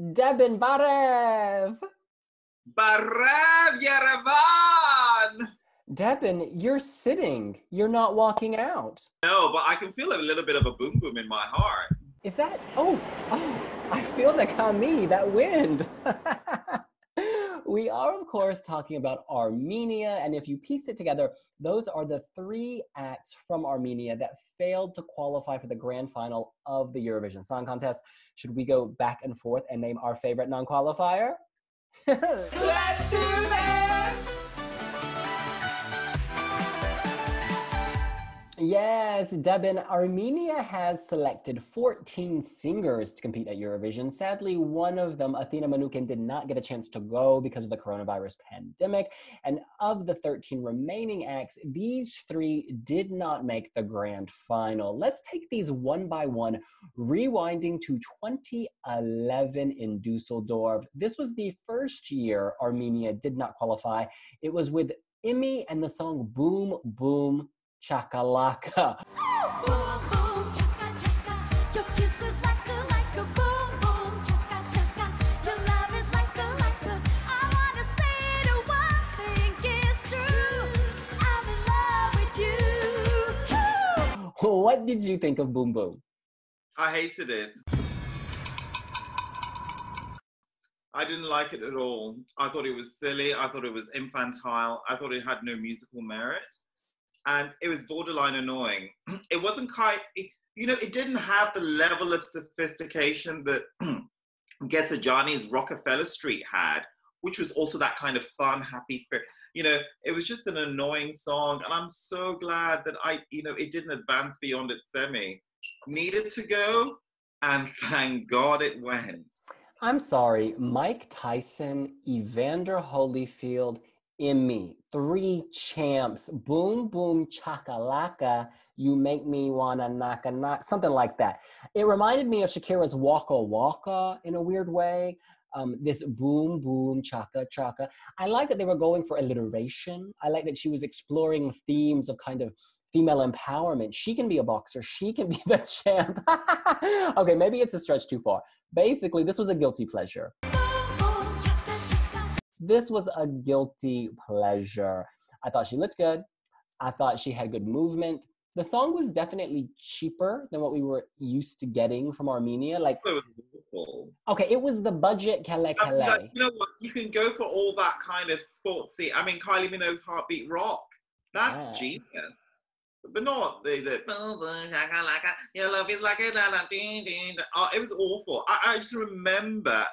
Debin Barev! Barev Yerevan! Debin, you're sitting. You're not walking out. No, but I can feel a little bit of a boom boom in my heart. Is that? Oh, I feel the Qami, that wind. We are, of course, talking about Armenia, and if you piece it together, those are the 3 acts from Armenia that failed to qualify for the grand final of the Eurovision Song Contest. Should we go back and forth and name our favorite non-qualifier? Let's do that! Yes, Debin, Armenia has selected 14 singers to compete at Eurovision. Sadly, one of them, Athena Manukin, did not get a chance to go because of the coronavirus pandemic. And of the 13 remaining acts, these 3 did not make the grand final. Let's take these one by one, rewinding to 2011 in Dusseldorf. This was the first year Armenia did not qualify. It was with Emmy and the song Boom Boom Chakalaka. What did you think of Boom Boom? I hated it. I didn't like it at all. I thought it was silly. I thought it was infantile. I thought it had no musical merit. And it was borderline annoying. It wasn't it didn't have the level of sophistication that Getajani's Rockefeller Street had, which was also that kind of fun, happy spirit. It was just an annoying song. And I'm so glad that it didn't advance beyond its semi. Needed to go, and thank God it went. I'm sorry, Mike Tyson, Evander Holyfield, Emmy, 3 champs, Boom Boom Chakalaka, you make me wanna knock, something like that. It reminded me of Shakira's Waka Waka in a weird way. This Boom Boom Chaka Chaka. I like that they were going for alliteration. I like that she was exploring themes of kind of female empowerment. She can be a boxer. She can be the champ. Okay, maybe it's a stretch too far. Basically, this was a guilty pleasure. This was a guilty pleasure. I thought she looked good. I thought she had good movement. The song was definitely cheaper than what we were used to getting from Armenia. Like, it was beautiful. Okay, it was the budget Kele Kele. You know what? You can go for all that kind of sportsy. I mean, Kylie Minogue's Heartbeat Rock. That's genius. But not the your love is like a it was awful. I just remember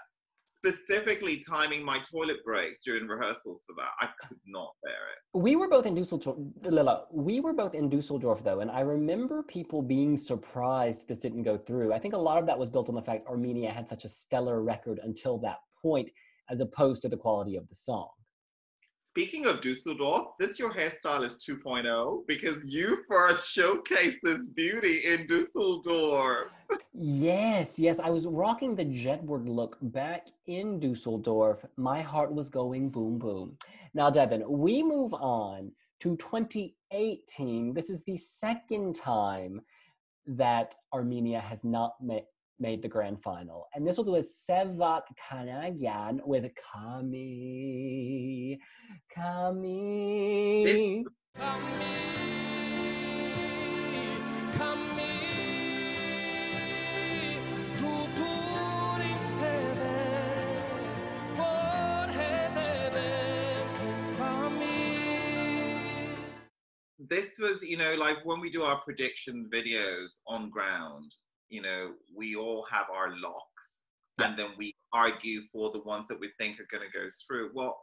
specifically timing my toilet breaks during rehearsals for that. I could not bear it. We were both in Dusseldorf though, and I remember people being surprised this didn't go through. I think a lot of that was built on the fact Armenia had such a stellar record until that point, as opposed to the quality of the song. Speaking of Dusseldorf, this your hairstylist 2.0 because you first showcased this beauty in Dusseldorf. Yes, I was rocking the Jedward look back in Dusseldorf. My heart was going boom boom. Now, Devin, we move on to 2018. This is the second time that Armenia has not made the grand final. And this was Sevak Khanagyan with Qami. Qami. This was, like when we do our prediction videos on ground, we all have our locks and then we argue for the ones that we think are going to go through. Well,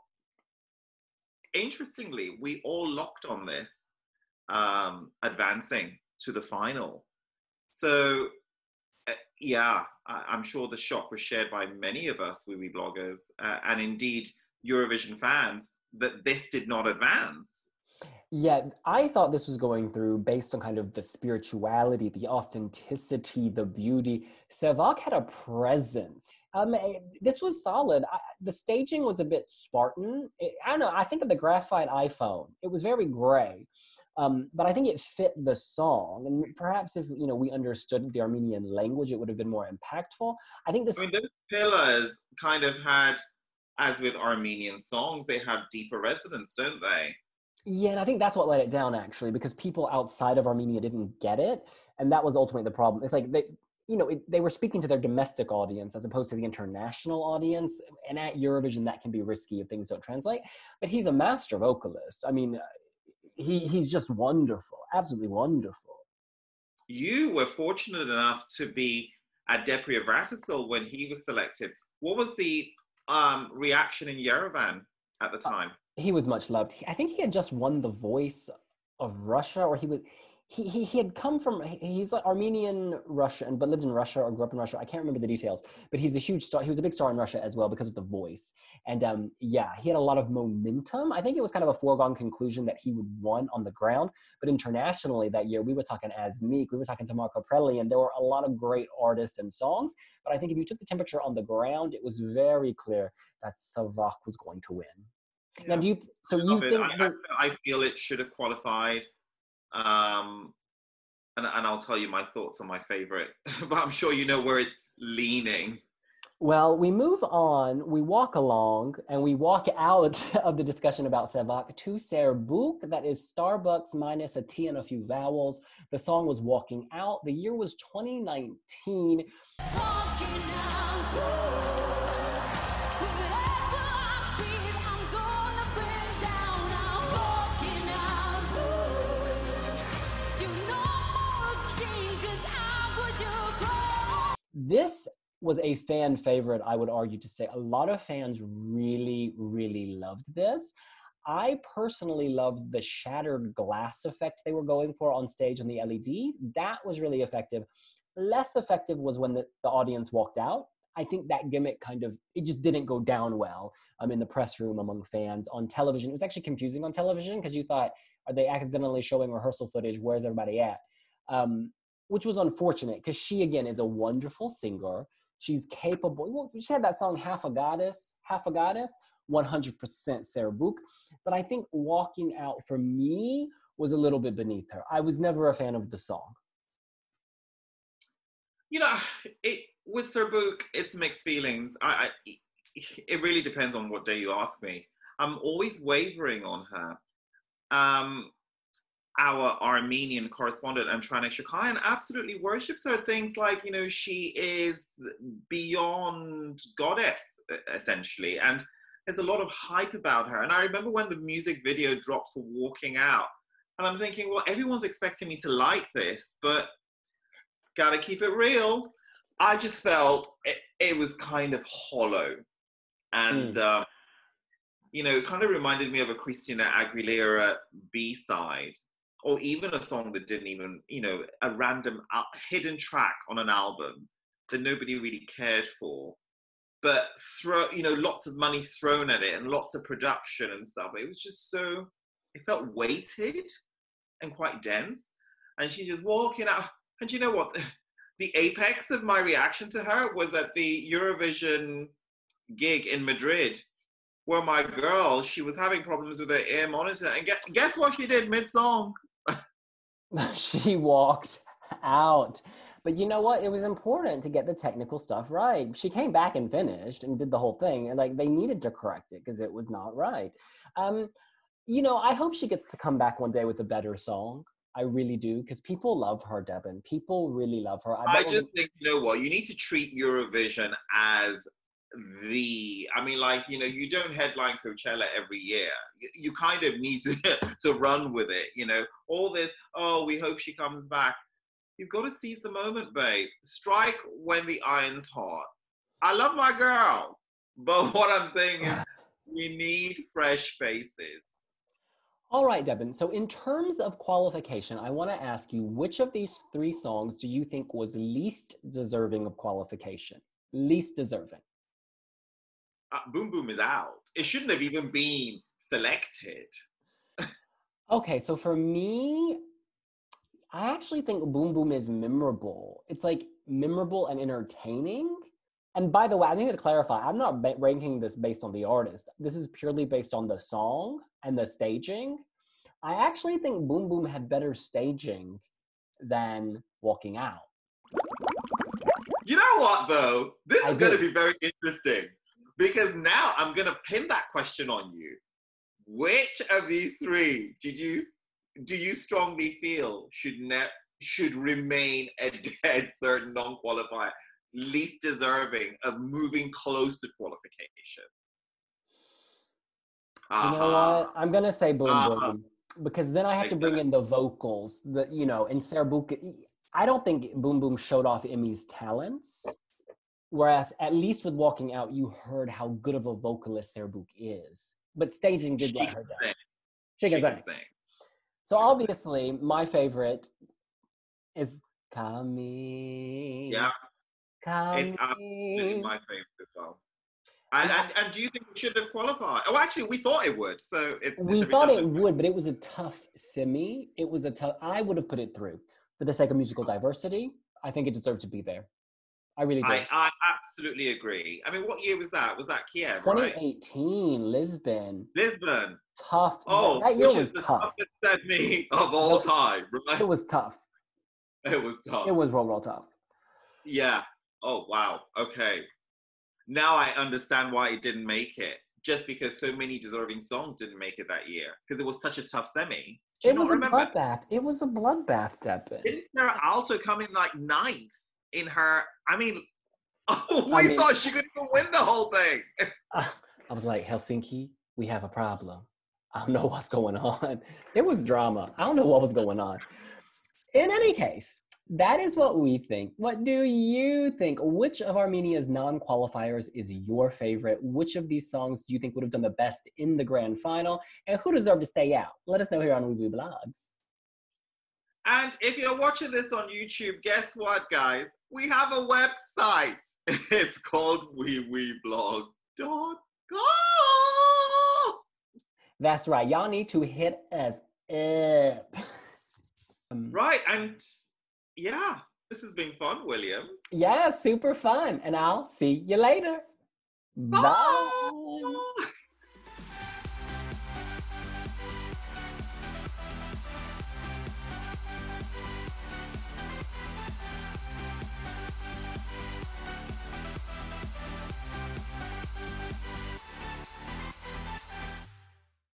interestingly, we all locked on this advancing to the final. So, I'm sure the shock was shared by many of us Wiwibloggs and indeed Eurovision fans that this did not advance. Yeah, I thought this was going through based on kind of the spirituality, the authenticity, the beauty. Sevak had a presence. This was solid. The staging was a bit Spartan. I don't know, I think of the graphite iPhone. It was very gray. But I think it fit the song, and perhaps if we understood the Armenian language, it would have been more impactful. I think I this. mean, those pillars kind of had, as with Armenian songs, they have deeper resonance, don't they? Yeah, and I think that's what let it down actually, because people outside of Armenia didn't get it, and that was ultimately the problem. It's like they were speaking to their domestic audience as opposed to the international audience, and at Eurovision that can be risky if things don't translate. But he's a master vocalist. I mean, he's just wonderful, absolutely wonderful. You were fortunate enough to be at Depri of Ratisil when he was selected. What was the reaction in Yerevan at the time? He was much loved. I think he had just won The Voice of Russia, or he had come from, he's like Armenian Russian, but lived in Russia or grew up in Russia. I can't remember the details, but he's a huge star. He was a big star in Russia as well because of The Voice. And yeah, he had a lot of momentum. I think it was kind of a foregone conclusion that he would win on the ground, but internationally that year, we were talking Azmeek, we were talking to Marco Prelli, and there were a lot of great artists and songs. But I think if you took the temperature on the ground, it was very clear that Sevak was going to win. Yeah. Now, I feel it should have qualified. And I'll tell you my thoughts on my favorite, but I'm sure you know where it's leaning. Well, we move on, we walk along, and we walk out of the discussion about Sevak to Srbuk, that is Starbucks minus a T and a few vowels. The song was Walking Out. The year was 2019. Walking out. This was a fan favorite, I would argue to say. A lot of fans really, really loved this. I personally loved the shattered glass effect they were going for on stage on the LED. That was really effective. Less effective was when the audience walked out. I think that gimmick it just didn't go down well in the press room among fans. On television, it was actually confusing on television because you thought, are they accidentally showing rehearsal footage? Where's everybody at? Which was unfortunate because she, again, is a wonderful singer. She's capable. Well, she had that song, Half a Goddess, 100% Srbuk. But I think Walking Out, for me, was a little bit beneath her. I was never a fan of the song. With Srbuk, it's mixed feelings. It really depends on what day you ask me. I'm always wavering on her. Our Armenian correspondent, Antranik Shakayan, absolutely worships her. Things like, she is beyond goddess, essentially. And there's a lot of hype about her. And I remember when the music video dropped for Walking Out, and I'm thinking, well, everyone's expecting me to like this, but gotta keep it real. I just felt it was kind of hollow. And, it kind of reminded me of a Christina Aguilera B-side. Or even a song that didn't even, a random hidden track on an album that nobody really cared for, but lots of money thrown at it and lots of production and stuff. It was just it felt weighted and quite dense. And she's just walking out. And you know what? The apex of my reaction to her was at the Eurovision gig in Madrid, where my girl, she was having problems with her ear monitor. And guess what she did mid-song? She walked out. But you know what? It was important to get the technical stuff right. She came back and finished and did the whole thing. And they needed to correct it because it was not right. I hope she gets to come back one day with a better song. I really do, because people love her, Devin. People really love her. I just think, you need to treat Eurovision as you don't headline Coachella every year. You kind of need to run with it, all this, we hope she comes back. You've got to seize the moment, babe. Strike when the iron's hot. I love my girl, but what I'm saying is we need fresh faces. All right, Devin. So in terms of qualification, I want to ask you, which of these three songs do you think was least deserving of qualification? Least deserving. Boom Boom is out. It shouldn't have even been selected. Okay, so for me, I actually think Boom Boom is memorable. It's memorable and entertaining. And by the way, I need to clarify, I'm not ranking this based on the artist. This is purely based on the song and the staging. I actually think Boom Boom had better staging than Walking Out. You know what, though? This I is going to do. be very interesting because now I'm going to pin that question on you. Which of these three do you strongly feel should remain a dead certain non-qualifier, least deserving of moving close to qualification? You know what? I'm gonna say Boom Boom because then I have to bring in the vocals. In Srbuk, I don't think Boom Boom showed off Emmy's talents. Whereas at least with Walking Out, you heard how good of a vocalist Srbuk is. But staging did let her down. She can sing. So obviously, my favorite is Qami. Yeah. Qami. It's absolutely my favorite as well. And do you think it should have qualified? Oh, actually, we thought it would. So we thought it would, but it was a tough semi. I would have put it through for the sake of musical diversity. I think it deserved to be there. I really do. I absolutely agree. I mean, what year was that? Was that Kiev? 2018, right? Lisbon. Tough. Oh, that year was tough. The toughest semi of all time, right? It was tough. It was tough. It was real tough. Yeah. Oh, wow. Okay. Now I understand why it didn't make it. Just because so many deserving songs didn't make it that year. Because it was such a tough semi. It was a bloodbath. It was a bloodbath, Deppin. Didn't Sarah Alto come in like 9th in her? I mean, we thought she could even win the whole thing. I was like, Helsinki, we have a problem. I don't know what's going on. It was drama. I don't know what was going on. In any case, that is what we think. What do you think? Which of Armenia's non-qualifiers is your favorite? Which of these songs do you think would have done the best in the grand final? And who deserved to stay out? Let us know here on Wiwibloggs. And if you're watching this on YouTube, guess what, guys? We have a website. It's called Wiwibloggs.com. That's right. Y'all need to hit us up. Right, and yeah, this has been fun, William. Yeah, super fun. And I'll see you later. Bye.